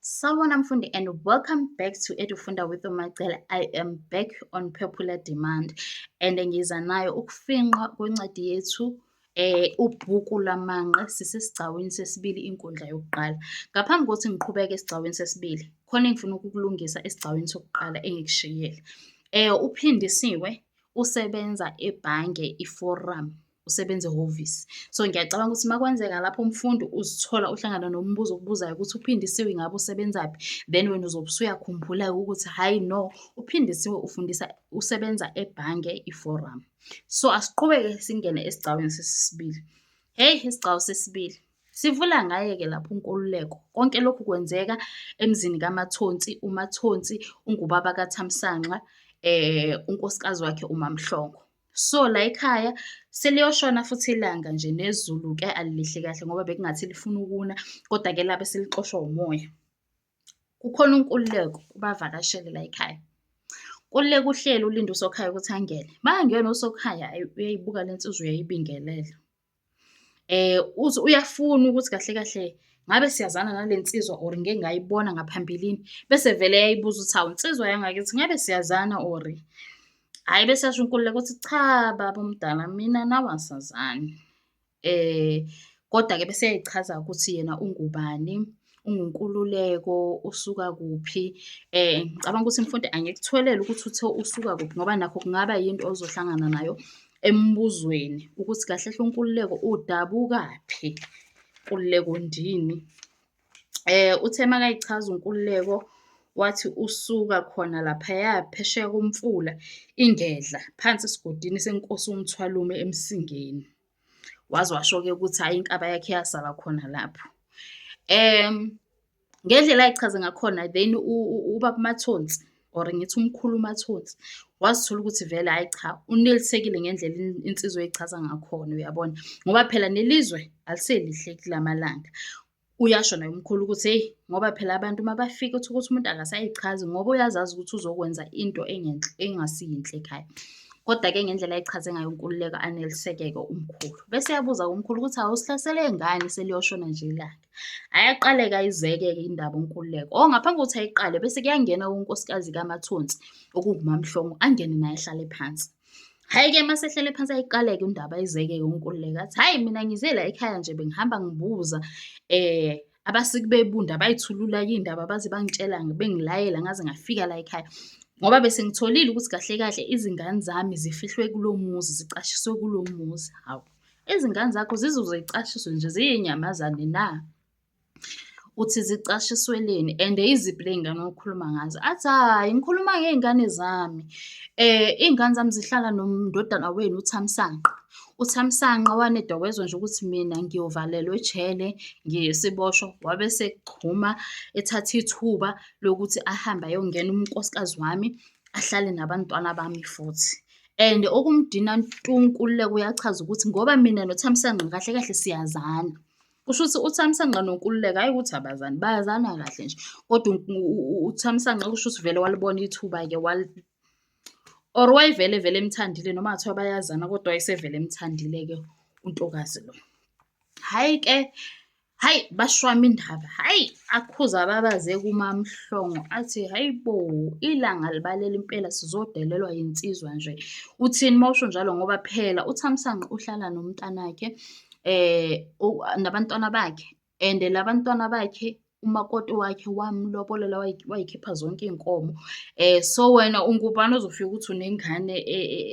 Sawubona mfundi and welcome back to Edufunda with uMacele. I am back on popular demand and ngiza nayo ukufinqwa kwencwadi yethu ubhuku lamanqe sisesigcawini sesibili inkundla yokuqala. Ngaphambi kokuthi ngiqhubeke esigcawini sesibili, khona engifuna ukukulungisa esigcawini sokuqala engikushiyele. Uphindisiwe usebenza ebhange iForum, usebenza ehhovisi. So ngiyacabanga ukuthi makwenzeka lapho umfundi uzithola uhlangana nombuzo okubuzayo ukuthi uphindisiwe ingabe usebenzaphi, then wena uzobe usuyakhumbula ukuthi hayi no, uphindisiwe usebenza ebhange iForum. So asiqhubeke singene esigcawini sesibili. Hey, isigcawu sesibili sivula ngaye-ke lapho uNkululeko. Konke lokhu kwenzeka emzini kaMathonsi. uMathonsi ungubaba kaThamsanqa, unkosikazi wakhe uMamhlongo. So la ekhaya seliyoshona futhi ilanga nje, nezulu-ke alilihle kahle ngoba bekungathi lifuna ukuna, kodwa-ke labe selixoshwa umoya. Kukhona uNkululeko ubavakashele la ekhaya. Nkululeko uhleli ulinde uSokhaya ukuthi angene. Makangena uSokhaya, uyayibuka le nsizwa uyayibingelela. Uyafuna ukuthi kahle kahle ngabe siyazana nale nsizwa or ngeke ngayibona ngaphambilini, bese vele yayibuza ukuthi hawu insizwa yangakithi ngabe siyazana or hhayi, bese yasho uNkululeko ukuthi cha baba omdala, mina nawe asazani. Kodwa-ke bese yayichaza ukuthi yena ungubani, unguNkululeko, usuka kuphi. Ngicabanga ukuthi mfundi angikutholele ukuthi uthe usuka kuphi ngoba nakho kungaba yinto ozohlangana nayo embuzweni ukuthi kahle hle uNkululeko udabukaphi, Nkululeko Ndini. Uthe makayichaza uNkululeko wathi usuka khona laphaya phesheya komfula iNgedla, phansi esigodini senkosi uMthwalume eMsingeni. Waze washo-ke ukuthi hhayi inkaba yakhe yasala khona lapho. Ngendlela ayichaze ngakhona, then ubaba uMathonsi or ngithi umkhulu uMathonsi wazithola ukuthi vele hhayi cha, unelisekile ngendlela insizwa eyichaza ngakhona, uyabona, ngoba phela nelizwe aliselihle kulamalanga. Uyasho naye umkhulu ukuthi heyi, ngoba phela abantu mabafika ukuthi umuntu akasayichazi ngoba uyazazi ukuthi uzokwenza into engasiyinhle ekhaya. Kodwa-ke ngendlela ayichaze ngayo uNkululeko anelisekeke umkhulu. Bese yabuza umkhulu ukuthi hawu sihlasele ngani seliyoshona nje ilanga. Hhayi, aqale-ke ayizeke-ke indaba uNkululeko. Ngaphambi kokuthi ayiqale bese kuyangena unkosikazi kaMathonsi okunguMamhlongo, angene naye ehlale phansi. Hhayi-ke mase ehlele phansi ayiqale-ke indaba ayizeke-ke uNkululeko athi hhayi, mina ngize la ekhaya nje bengihamba ngibuza abasiki bebunda bayithulula iy'ndaba baze bangitshela bengilayela ngaze ngafika la ekhaya, ngoba bese ngitholile ukuthi kahle kahle izingane zami zifihlwe kulo muzi, zicashiswe kulo muzi. Hawu, izingane zakho zizoze zicashiswe nje ziyinyamazane na? Uthi zicashisweleni and yiziphi ley'ngane okhuluma ngazo? Athi hhayi, ngikhuluma ngey'ngane zami. Iy'ngane zami zihlala nomndodana wenu uThamsanqa. uThamsanqa wanedwawezwa nje ukuthi mina ngiyovalelwa ejele, ngiyisiboshwa, wabe segxuma ethatha ithuba lokuthi ahambe ayongena unkosikazi wami ahlale nabantwana bami futhi. And okumdina ntu uNkululeko uyachaza ukuthi ngoba mina noThamsanqa kahle kahle siyazana. Kusho ukuthi uThamsanqa noNkululeko hhayi ukuthi abazani, bayazana kahle nje, kodwa uThamsanqa kusho ukuthi vele walibona ithuba-ke or wayevele emthandile noma kungathiwa bayazana kodwa wayesevele emthandile-ke untokazi lo. Hhayi-ke, hhayi bashwama indaba, hhayi akhuza ababaze kuMamhlongo athi hhayi bo, ilanga libalela impela sizodelelwa yinsizwa nje. Uthini mawusho njalo? Ngoba phela uThamsanqa uhlala nomntanakhe nabantwana bakhe, and labantwana bakhe umakoti wakhe wamlobolela wayikhipha zonke iy'nkomo. So wena ungubani ozofika ukuthi unengane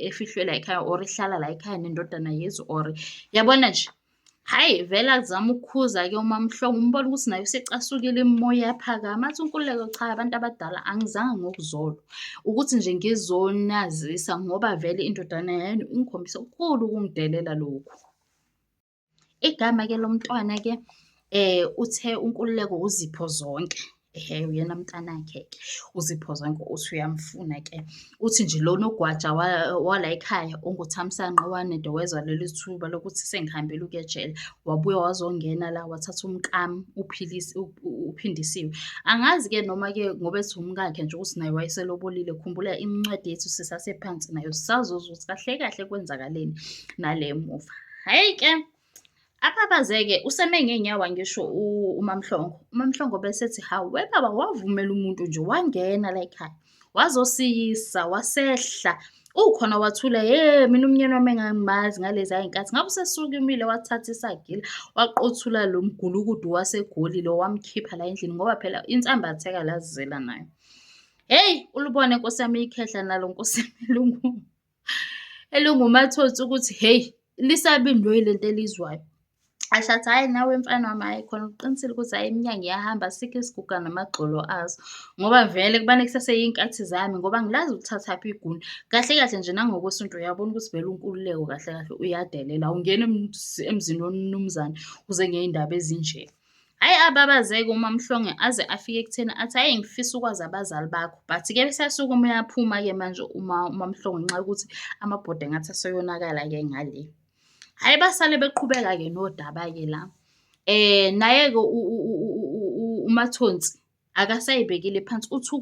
efihlwe la ekhaya or ihlala la ekhaya nendodana yethu or yabona nje. Hhayi vele azama ukukhuza-ke uMamhlongo, umbona ukuthi naye usecasukile imimoya yaphakama. Athi uNkululeko cha, abantu abadala angizange ngokuzolwa ukuthi nje ngizonazisa ngoba vele indodana yenu ingikhombisa okukhulu ukungidelela lokhu. Igama-ke lomntwana-ke uthe uNkululeko uZipho Zonke. Uyena mntanakhe-ke uZipho Zonke uthi uyamfuna-ke. Uthi nje lona ogwaja wala ekhaya onguThamsanqa wanedwawezwa leli thuba lokuthi sengihambile ukuya ejele, wabuya wazongena la wathatha umkami uphindisiwe. Angazi-ke noma-ke ngoba ethi umkakhe nje ukuthi naye wayeselobolile. Khumbula imincwadi yethu sisasephansi nayo sisazozwa ukuthi kahle kahle kwenzakaleni nale emuva. Hhayi-ke, Ababaze-ke useme ngey'nyawo ngisho uMamhlongo. uMamhlongo besethi, hawu webaba wavumela umuntu nje wangena la ekhaya, wazosiyisa, wasehla. Ukhona wathula, mina umnyeni wami engangimazi ngaleziya y'nkathi. Ngabe usesukumile wathatha isagila, waqothula lo mgulukudu waseGoli lo wamkhipha la endlini ngoba phela insambatheka lazizela nayo. Hheyi, ulubone nkosi yami ikhehla nalo nkosi yami elungumathonsi ukuthi hheyi, lisabindwe lento elizwayo. Ashathi hhayi nawe mfana wami, hhayi khona uqinisile ukuthi hhayi iminyango iyahamba, asikho isiguga namagxolo azo. Ngoba vele kubane kusaseyinkathi zami ngoba angilazi uthathaphi igula. Kahle kahle nje nangokwesintu uyabona ukuthi vele unkululeko kahle kahle uyadelela. Awungeni emzini womnumzane uze ngey'ndaba ezinje. Hhayi ababaze-ke uMamhlongo aze afike ekutheni athi hhayi ngifisa ukwazi abazali bakho. But-ke beseyasukuma uyaphuma-ke manje uMamhlongo ngenxa yokuthi amabhodi engathi aseyonakala-ke ngale. Hhayi basale beqhubeka-ke nodaba-ke la. Naye-ke uMathonsi akasayibekile phansi, uthi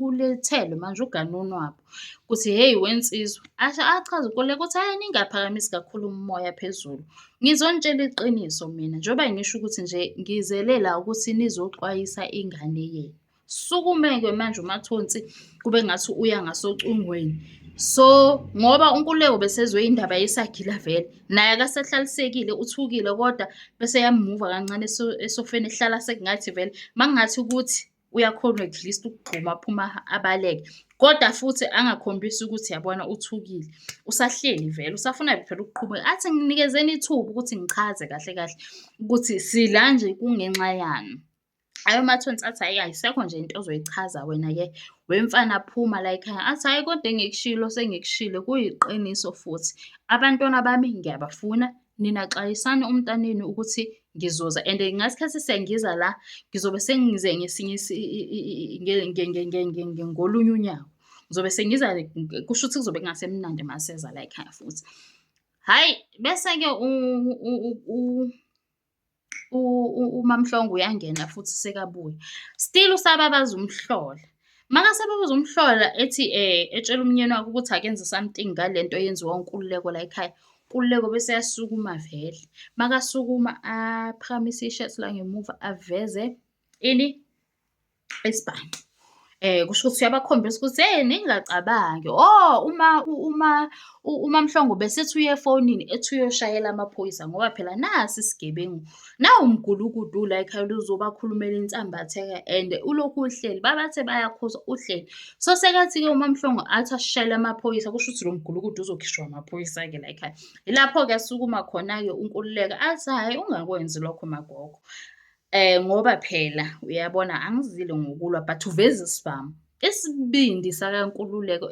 manje uganunu wabo ukuthi hheyi wensizwa. Achaze uNkululeko ukuthi hhayi ningaphakamisi kakhulu umoya phezulu. Ngizonitshela iqiniso mina njengoba ngisho ukuthi nje ngizele la ukuthi nizoxwayisa ingane yenu. Sukume-ke manje uMathonsi kube ngathi uya ngasocingweni. So, ngoba uNkululeko besezwe indaba yesagila vele, naye akasahlalisekile uthukile kodwa bese yamuva kancane esofeni ehlala sekungathi vele makungathi ukuthi uyakhona at least ukugxuma aphuma abaleke. Kodwa futhi angakhombisi ukuthi yabona uthukile. Usahleli vele, usafuna phela ukuqhubeka. Athi nginikezeni ithuba ukuthi ngichaze kahle kahle ukuthi sila nje kungenxa yani. Hhayi uMathonsi athi hhayi ayisekho nje into ozoyichaza wena-ke wemfana phuma la ekhaya. Athi hhayi kodwa engikushilo sengikushilo kuyiqiniso futhi. Abantwana bami ngiyabafuna, nina xwayisani umntanenu ukuthi ngizoza and ngasikhathi sengiza la ngizobe sengize ngolunye unyawo. Ngizobe sengiza kusho ukuthi kuzobe kungasemnandi maseza la ekhaya futhi. Hhayi bese-ke uMamhlongo uyangena futhi sekabuya. Still usababaza umhlola. Makasababaza umhlola ethi etshela umnyeni wakhe ukuthi akenze something ngale nto eyenziwa uNkululeko la ekhaya. uNkululeko bese eyasukuma vele. Makasukuma aphakamise ishirt la ngemuva aveze ini? Isibhamu. Kusho ukuthi uyabakhombisa ukuthi ningacabangi. uMamhlongo besethi uya efonini ethi uyoshayela amaphoyisa ngoba phela nasi isigebengu. Nawu mgulukudu la ekhaya luzobakhulumela insambatheka and ulokhu uhleli. Babathe bayakhuza uhleli. So sekathi-ke uMamhlongo athi ashayele amaphoyisa kusho ukuthi lo mgulukudu uzokhishwa amaphoyisa-ke la ekhaya. Ilapho-ke asukuma khona-ke uNkululeko athi hhayi ungakwenzi lokho magogo. Ngoba phela uyabona angizile ngokulwa but uveza isibhamu. Isibindi sakaNkululeko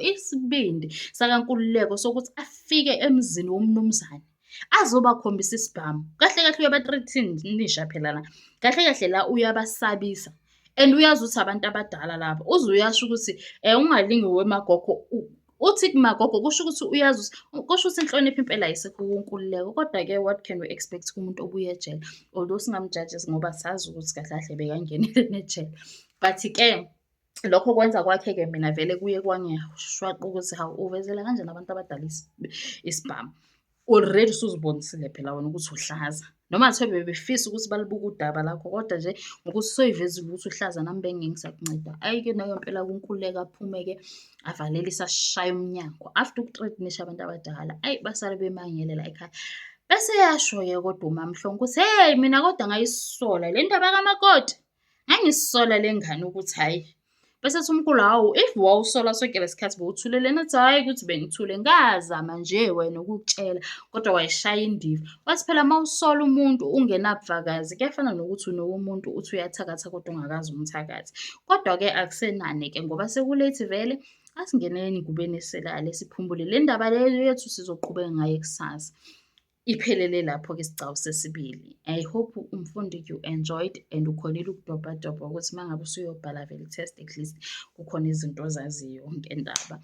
sokuthi afike emzini womnumzane azobakhombisa isibhamu. Kahle kahle uyaba-threaten-isha phela la. Kahle kahle la uyabasabisa and uyazi ukuthi abantu abadala labo. Uze uyasho ukuthi ungalingi wemagogo. Uthi kumagogo kusho ukuthi uyazi kusho ukuthi inhlonipho impela ayisekho kuNkululeko. Kodwa-ke what can we expect kumuntu obuye ejele? Although singamjaji ngoba sazi ukuthi kahle kahle bekangenile nejele. But-ke lokho kwenza kwakhe-ke mina vele kuye kwangishwaqa ukuthi hawu uvezela kanjani abantu abadala isibhamu. Already usuzibonisile phela wena ukuthi uhlaza. Noma kuthiwa bebefisa ukuthi balibuke udaba lakho kodwa nje ngokuthi soyivezile ukuthi uhlaza nami bengingisakunceda. Hhayi-ke nayo impela kuNkululeko aphume-ke avalelise ashaya umnyango. After ukuthreaten-isha abantu abadala, ayi basale bemangele la ekhaya. Bese yasho-ke kodwa uMamhlongo ukuthi hheyi mina kodwa ngayisola le ndaba kamakoti. Ngangisola le ngane ukuthi hhayi. Bese ethi umkhulu hawu if wawusola sonke lesikhathi bewuthulele nathi hhayi ukuthi bengithule ngazama nje wena ukukutshela kodwa wayishaya indiva. Wathi phela mawusola umuntu ungenabuvakazi kuyafana nokuthi unomuntu uthi uyathakatha kodwa ungakazi umthakathi. Kodwa-ke akusenani-ke ngoba sekulethi vele asingeneni ey'ngubeni eselala siphumbule le ndaba le yethu sizoqhubeka ngayo kusasa. Iphelele lapho-ke isigcawu sesibili. I hope umfundi you enjoyed and ukhonile ukudobhadobha ukuthi mangabe usuyobhala vele i-test at least kukhona izinto ozaziyo ngendaba.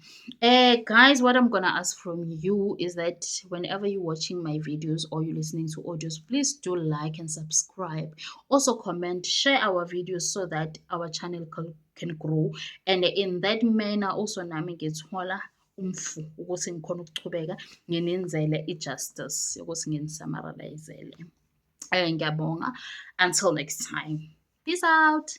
Guys, what I'm gonna ask from you is that whenever you're watching my videos or you're listening to audios, please do like and subscribe. Also comment, share our videos so that our channel can grow. And in that manner also nami ngithola umfu ukuthi ngikhona ukuchubeka nginenzele i-justice ukuthi nginisamaralizele. Ngiyabonga. Until next time. Peace out.